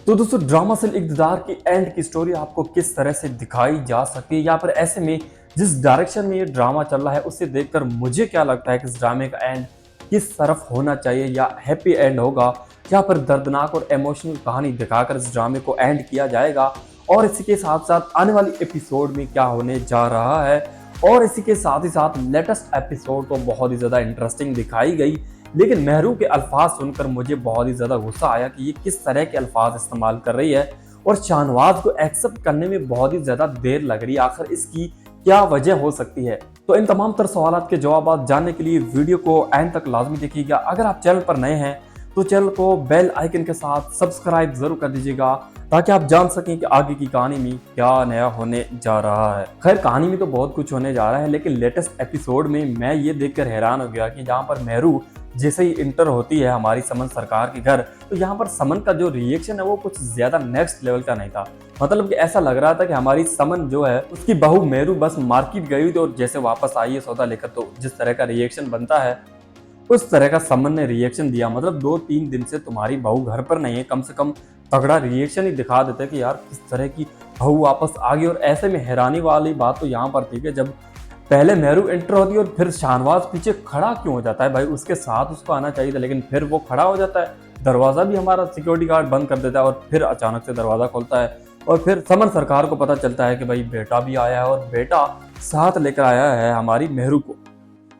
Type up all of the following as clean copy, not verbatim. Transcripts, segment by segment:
तो दोस्तों ड्रामा से इक़्तिदार की एंड की स्टोरी आपको किस तरह से दिखाई जा सकती है, या फिर ऐसे में जिस डायरेक्शन में ये ड्रामा चल रहा है उससे देखकर मुझे क्या लगता है कि इस ड्रामे का एंड किस तरफ होना चाहिए, या हैप्पी एंड होगा या फिर दर्दनाक और इमोशनल कहानी दिखाकर इस ड्रामे को एंड किया जाएगा। और इसी के साथ साथ आने वाली एपिसोड में क्या होने जा रहा है, और इसी के साथ ही साथ लेटेस्ट एपिसोड तो बहुत ही ज़्यादा इंटरेस्टिंग दिखाई गई। लेकिन मेहरू के अल्फाज सुनकर मुझे बहुत ही ज़्यादा गुस्सा आया कि ये किस तरह के अल्फाज इस्तेमाल कर रही है, और शाहनवाज को एक्सेप्ट करने में बहुत ही ज़्यादा देर लग रही है। आखिर इसकी क्या वजह हो सकती है? तो इन तमाम तर सवालात के जवाब जानने के लिए वीडियो को एंड तक लाजमी देखिएगा। अगर आप चैनल पर नए हैं तो चैनल को बेल आइकन के साथ सब्सक्राइब जरूर कर दीजिएगा, ताकि आप जान सकें कि आगे की कहानी में क्या नया होने जा रहा है। खैर, कहानी में तो बहुत कुछ होने जा रहा है, लेकिन लेटेस्ट एपिसोड में मैं ये देखकर हैरान हो गया कि जहाँ पर मेहरू जैसे ही इंटर होती है हमारी समन सरकार के घर, तो यहाँ पर समन का जो रिएक्शन है वो कुछ ज्यादा नेक्स्ट लेवल का नहीं था। मतलब कि ऐसा लग रहा था कि हमारी समन जो है उसकी बहू मेहरू बस मार्केट गई थी और जैसे वापस आई है सौदा लेकर, तो जिस तरह का रिएक्शन बनता है उस तरह का समन ने रिएक्शन दिया। मतलब 2-3 दिन से तुम्हारी बहू घर पर नहीं है, कम से कम तगड़ा रिएक्शन ही दिखा देते कि यार किस तरह की बहू वापस आ गई। और ऐसे में हैरानी वाली बात तो यहाँ पर थी कि जब पहले मेहरू एंटर होती है और फिर शाहनवाज पीछे खड़ा क्यों हो जाता है? भाई उसके साथ उसको आना चाहिए था, लेकिन फिर वो खड़ा हो जाता है। दरवाजा भी हमारा सिक्योरिटी गार्ड बंद कर देता है और फिर अचानक से दरवाजा खोलता है, और फिर समन सरकार को पता चलता है कि भाई बेटा भी आया है, और बेटा साथ लेकर आया है हमारी मेहरू को।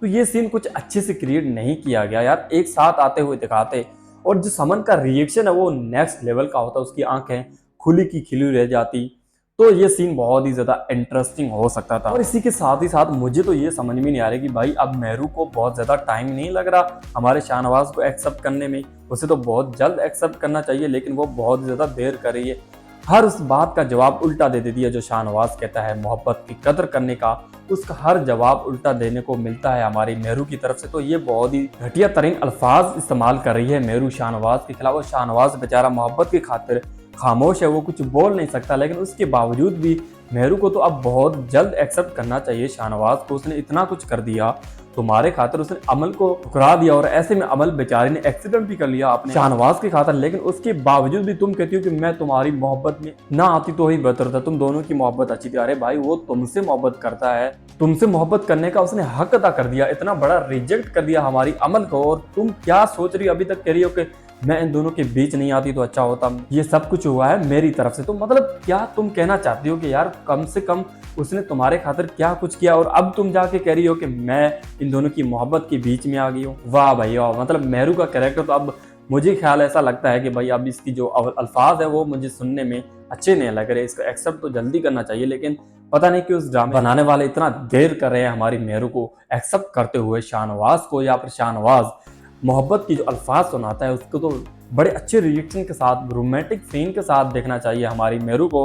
तो ये सीन कुछ अच्छे से क्रिएट नहीं किया गया यार, एक साथ आते हुए दिखाते। और जो समन का रिएक्शन है वो नेक्स्ट लेवल का होता, उसकी आंखें खुली की खिली रह जाती, तो ये सीन बहुत ही ज्यादा इंटरेस्टिंग हो सकता था। और इसी के साथ ही साथ मुझे तो ये समझ में नहीं आ रही कि भाई अब मेहरू को बहुत ज्यादा टाइम नहीं लग रहा हमारे शाहनवाज को एक्सेप्ट करने में। उसे तो बहुत जल्द एक्सेप्ट करना चाहिए, लेकिन वो बहुत ज्यादा देर कर रही है। हर उस बात का जवाब उल्टा दे देती है जो शाहनवाज कहता है मोहब्बत की कदर करने का, उसका हर जवाब उल्टा देने को मिलता है हमारी मेहरू की तरफ से। तो ये बहुत ही घटिया तरीन अल्फाज इस्तेमाल कर रही है मेहरू शाहनवाज के खिलाफ। और शाहनवाज बेचारा मोहब्बत की खातिर खामोश है, वो कुछ बोल नहीं सकता, लेकिन उसके बावजूद भी मेहरू को तो अब बहुत जल्द एक्सेप्ट करना चाहिए शाहनवाज को। उसने इतना कुछ कर दिया तुम्हारे खातिर, उसने अमल को ठुकरा दिया, और ऐसे में अमल बेचारे ने एक्सीडेंट भी कर लिया आपने शाहनवाज के खातिर, लेकिन उसके बावजूद भी तुम कहती हो कि मैं तुम्हारी मोहब्बत में ना आती तो ही बेहतर था, तुम दोनों की मोहब्बत अच्छी थी। अरे भाई वो तुमसे मोहब्बत करता है, तुमसे मोहब्बत करने का उसने हक अदा कर दिया, इतना बड़ा रिजेक्ट कर दिया हमारी अमल को, और तुम क्या सोच रही हो? अभी तक कह रही हो कि मैं इन दोनों के बीच नहीं आती तो अच्छा होता। ये सब कुछ हुआ है मेरी तरफ से। तो मतलब क्या तुम कहना चाहती हो कि यार कम से कम उसने तुम्हारे खातिर क्या कुछ किया, और अब तुम जाके कह रही हो कि मैं इन दोनों की मोहब्बत के बीच में आ गई हूँ? वाह भाई वाह। मतलब मेहरू का कैरेक्टर तो अब मुझे ख्याल ऐसा लगता है कि भाई अब इसकी जो अल्फाज है वो मुझे सुनने में अच्छे नहीं लग रहे। इसको एक्सेप्ट तो जल्दी करना चाहिए, लेकिन पता नहीं क्यों उस ड्रामे बनाने वाले इतना देर कर रहे हैं हमारी मेहरू को एक्सेप्ट करते हुए शाहनवाज को। या फिर शाहनवाज मोहब्बत की जो अल्फाज सुनाता है उसको तो बड़े अच्छे रिएक्शन के साथ, रोमांटिक सीन के साथ देखना चाहिए हमारी मेहरू को।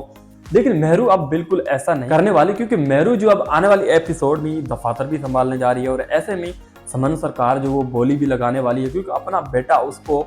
लेकिन मेहरू अब बिल्कुल ऐसा नहीं करने वाली, क्योंकि मेहरू जो अब आने वाली एपिसोड में दफातर भी संभालने जा रही है, और ऐसे में समन सरकार जो वो बोली भी लगाने वाली है, क्योंकि अपना बेटा उसको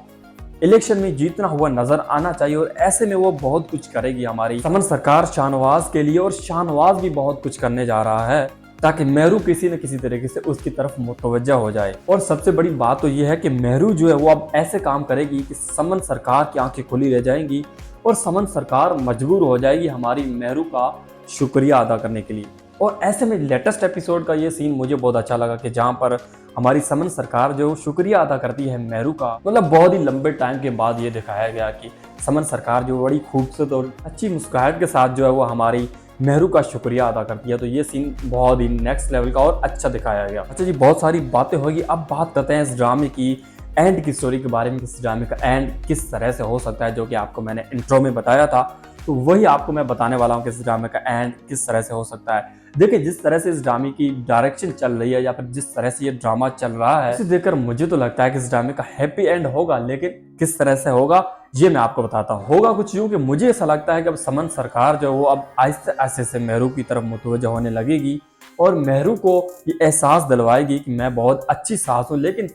इलेक्शन में जीतना हुआ नजर आना चाहिए। और ऐसे में वो बहुत कुछ करेगी हमारी समन सरकार शाहनवाज के लिए, और शाहनवाज भी बहुत कुछ करने जा रहा है ताकि मेहरू किसी न किसी तरीके से उसकी तरफ मुतवज्जा हो जाए। और सबसे बड़ी बात तो ये है कि मेहरू जो है वो अब ऐसे काम करेगी कि समन सरकार की आंखें खुली रह जाएंगी, और समन सरकार मजबूर हो जाएगी हमारी मेहरू का शुक्रिया अदा करने के लिए। और ऐसे में लेटेस्ट एपिसोड का ये सीन मुझे बहुत अच्छा लगा कि जहाँ पर हमारी समन सरकार जो शुक्रिया अदा करती है मेहरू का। मतलब बहुत ही लंबे टाइम के बाद ये दिखाया गया कि समन सरकार जो बड़ी खूबसूरत और अच्छी मुस्कुराहट के साथ जो है वो हमारी मेहरू का शुक्रिया अदा करती है। तो ये सीन बहुत ही नेक्स्ट लेवल का और अच्छा दिखाया गया। अच्छा जी, बहुत सारी बातें होगी, अब बात करते हैं इस ड्रामे की एंड की स्टोरी के बारे में। इस ड्रामे का एंड किस तरह से हो सकता है, जो कि आपको मैंने इंट्रो में बताया था, तो वही आपको मैं बताने वाला हूँ कि इस ड्रामे का एंड किस तरह से हो सकता है। देखिए, जिस तरह से इस ड्रामे की डायरेक्शन चल रही है, या फिर जिस तरह से ये ड्रामा चल रहा है, इसे देखकर मुझे तो लगता है कि इस ड्रामे का हैप्पी एंड होगा। लेकिन किस तरह से होगा ये मैं आपको बताता हूँ। होगा कुछ यूँ कि मुझे ऐसा लगता है कि अब समन सरकार जो है वो अब आहिस्ते आहिस्ते से मेहरू की तरफ मुतवज्जा होने लगेगी, और मेहरू को ये एहसास दिलवाएगी कि मैं बहुत अच्छी सास हूँ। लेकिन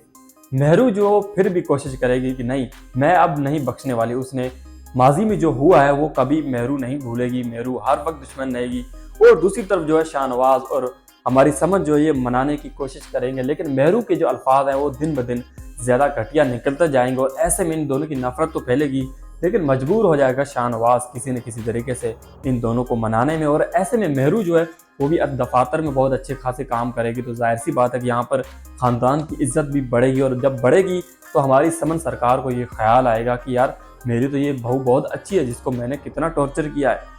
मेहरू जो फिर भी कोशिश करेगी कि नहीं, मैं अब नहीं बख्शने वाली। उसने माजी में जो हुआ है वो कभी मेहरू नहीं भूलेगी, मेहरू हर वक्त दुश्मन रहेगी। और दूसरी तरफ जो है शाहनवाज और हमारी समझ जो है ये मनाने की कोशिश करेंगे, लेकिन मेहरू के जो अल्फाज हैं वो दिन ब दिन ज़्यादा घटिया निकलते जाएंगे, और ऐसे में इन दोनों की नफरत तो फैलेगी। लेकिन मजबूर हो जाएगा शाहनवाज किसी न किसी तरीके से इन दोनों को मनाने में। और ऐसे में मेहरू जो है वो भी अब दफातर में बहुत अच्छे खासे काम करेगी, तो जाहिर सी बात है कि यहाँ पर ख़ानदान की इज्जत भी बढ़ेगी। और जब बढ़ेगी तो हमारी समन सरकार को ये ख्याल आएगा कि यार मेरी तो ये बहू बहुत अच्छी है जिसको मैंने कितना टॉर्चर किया है।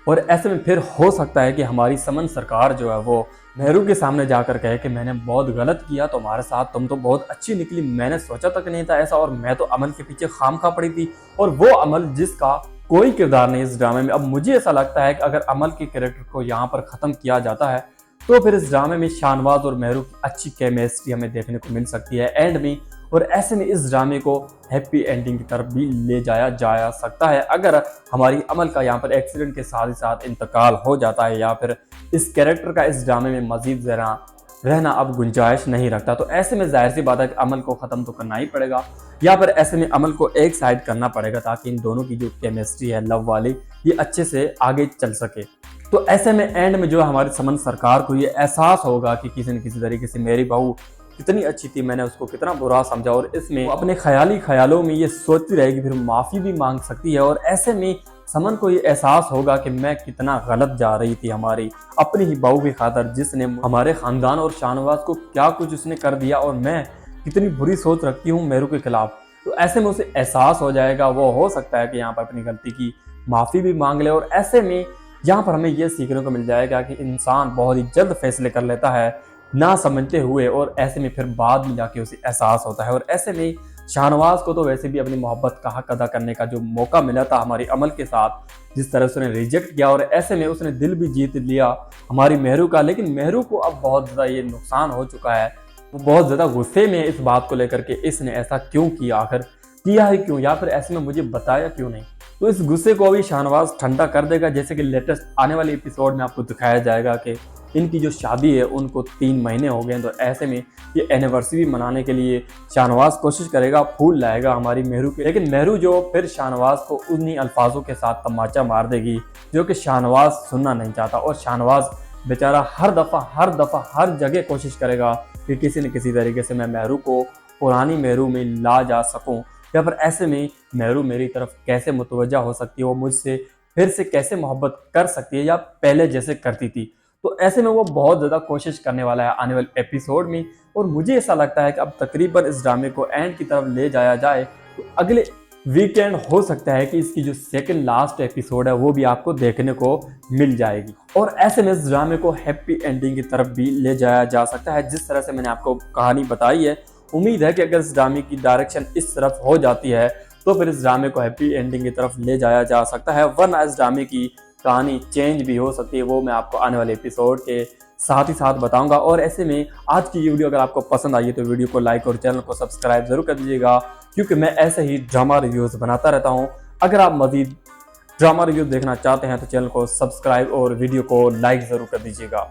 और ऐसे में फिर हो सकता है कि हमारी समन सरकार जो है वो मेहरू के सामने जाकर कहे कि मैंने बहुत गलत किया तुम्हारे साथ, तुम तो बहुत अच्छी निकली, मैंने सोचा तक नहीं था ऐसा, और मैं तो अमल के पीछे खामखा पड़ी थी, और वो अमल जिसका कोई किरदार नहीं इस ड्रामे में। अब मुझे ऐसा लगता है कि अगर अमल के कैरेक्टर को यहाँ पर ख़त्म किया जाता है तो फिर इस ड्रामे में शाहनवाज और मेहरू की अच्छी केमिस्ट्री हमें देखने को मिल सकती है एंड में। और ऐसे में इस ड्रामे को हैप्पी एंडिंग की तरफ भी ले जाया जा सकता है अगर हमारी अमल का यहाँ पर एक्सीडेंट के साथ ही साथ इंतकाल हो जाता है, या फिर इस कैरेक्टर का इस ड्रामे में मजीद रहना अब गुंजाइश नहीं रखता। तो ऐसे में जाहिर सी बात है कि अमल को ख़त्म तो करना ही पड़ेगा, या फिर ऐसे में अमल को एक साइड करना पड़ेगा ताकि इन दोनों की जो केमिस्ट्री है लव वाली ये अच्छे से आगे चल सके। तो ऐसे में एंड में जो हमारी समन सरकार को ये एहसास होगा कि किसी न किसी तरीके से मेरी बहू कितनी अच्छी थी, मैंने उसको कितना बुरा समझा, और इसमें अपने ख्यालों में ये सोचती रहेगी, फिर माफ़ी भी मांग सकती है। और ऐसे में समन को ये एहसास होगा कि मैं कितना गलत जा रही थी हमारी अपनी ही बहू की खातर, जिसने हमारे ख़ानदान और शाहनवाज को क्या कुछ उसने कर दिया, और मैं कितनी बुरी सोच रखती हूँ मेहरू के खिलाफ। तो ऐसे में उसे एहसास हो जाएगा, वो हो सकता है कि यहाँ पर अपनी गलती की माफ़ी भी मांग ले। और ऐसे में यहाँ पर हमें यह सीखने को मिल जाएगा कि इंसान बहुत ही जल्द फैसले कर लेता है ना समझते हुए, और ऐसे में फिर बाद में जाके उसे एहसास होता है। और ऐसे में शाहनवाज को तो वैसे भी अपनी मोहब्बत का हक अदा करने का जो मौका मिला था हमारी अमल के साथ, जिस तरह से उसने रिजेक्ट किया, और ऐसे में उसने दिल भी जीत लिया हमारी मेहरू का। लेकिन मेहरू को अब बहुत ज़्यादा ये नुकसान हो चुका है, वो बहुत ज़्यादा गुस्से में इस बात को लेकर के इसने ऐसा क्यों किया, आखिर किया है क्यों, या फिर ऐसे में मुझे बताया क्यों नहीं। तो इस गुस्से को अभी शाहनवाज ठंडा कर देगा, जैसे कि लेटेस्ट आने वाले एपिसोड में आपको दिखाया जाएगा कि इनकी जो शादी है उनको 3 महीने हो गए। तो ऐसे में ये एनिवर्सरी मनाने के लिए शाहनवाज कोशिश करेगा, फूल लाएगा हमारी मेहरू के, लेकिन मेहरू जो फिर शाहनवाज को उन्हीं अल्फाजों के साथ तमाचा मार देगी जो कि शाहनवाज सुनना नहीं चाहता। और शाहनवाज बेचारा हर दफ़ा हर जगह कोशिश करेगा कि किसी न किसी तरीके से मैं मेहरू को पुरानी मेहरू में ला जा सकूँ, या फिर ऐसे में मेहरू मेरी तरफ कैसे मुतवज्जा हो सकती है, वो मुझसे फिर से कैसे मोहब्बत कर सकती है या पहले जैसे करती थी। तो ऐसे में वो बहुत ज़्यादा कोशिश करने वाला है आने वाले एपिसोड में। और मुझे ऐसा लगता है कि अब तकरीबन इस ड्रामे को एंड की तरफ ले जाया जाए तो अगले वीकेंड हो सकता है कि इसकी जो सेकंड लास्ट एपिसोड है वो भी आपको देखने को मिल जाएगी। और ऐसे में इस ड्रामे को हैप्पी एंडिंग की तरफ भी ले जाया जा सकता है, जिस तरह से मैंने आपको कहानी बताई है। उम्मीद है कि अगर इस ड्रामे की डायरेक्शन इस तरफ हो जाती है तो फिर इस ड्रामे को हैप्पी एंडिंग की तरफ ले जाया जा सकता है, वरना इस ड्रामे की कहानी चेंज भी हो सकती है। वो मैं आपको आने वाले एपिसोड के साथ ही साथ बताऊंगा। और ऐसे में आज की वीडियो अगर आपको पसंद आई है तो वीडियो को लाइक और चैनल को सब्सक्राइब जरूर कर दीजिएगा, क्योंकि मैं ऐसे ही ड्रामा रिव्यूज़ बनाता रहता हूं। अगर आप मज़ीद ड्रामा रिव्यू देखना चाहते हैं तो चैनल को सब्सक्राइब और वीडियो को लाइक ज़रूर कर दीजिएगा।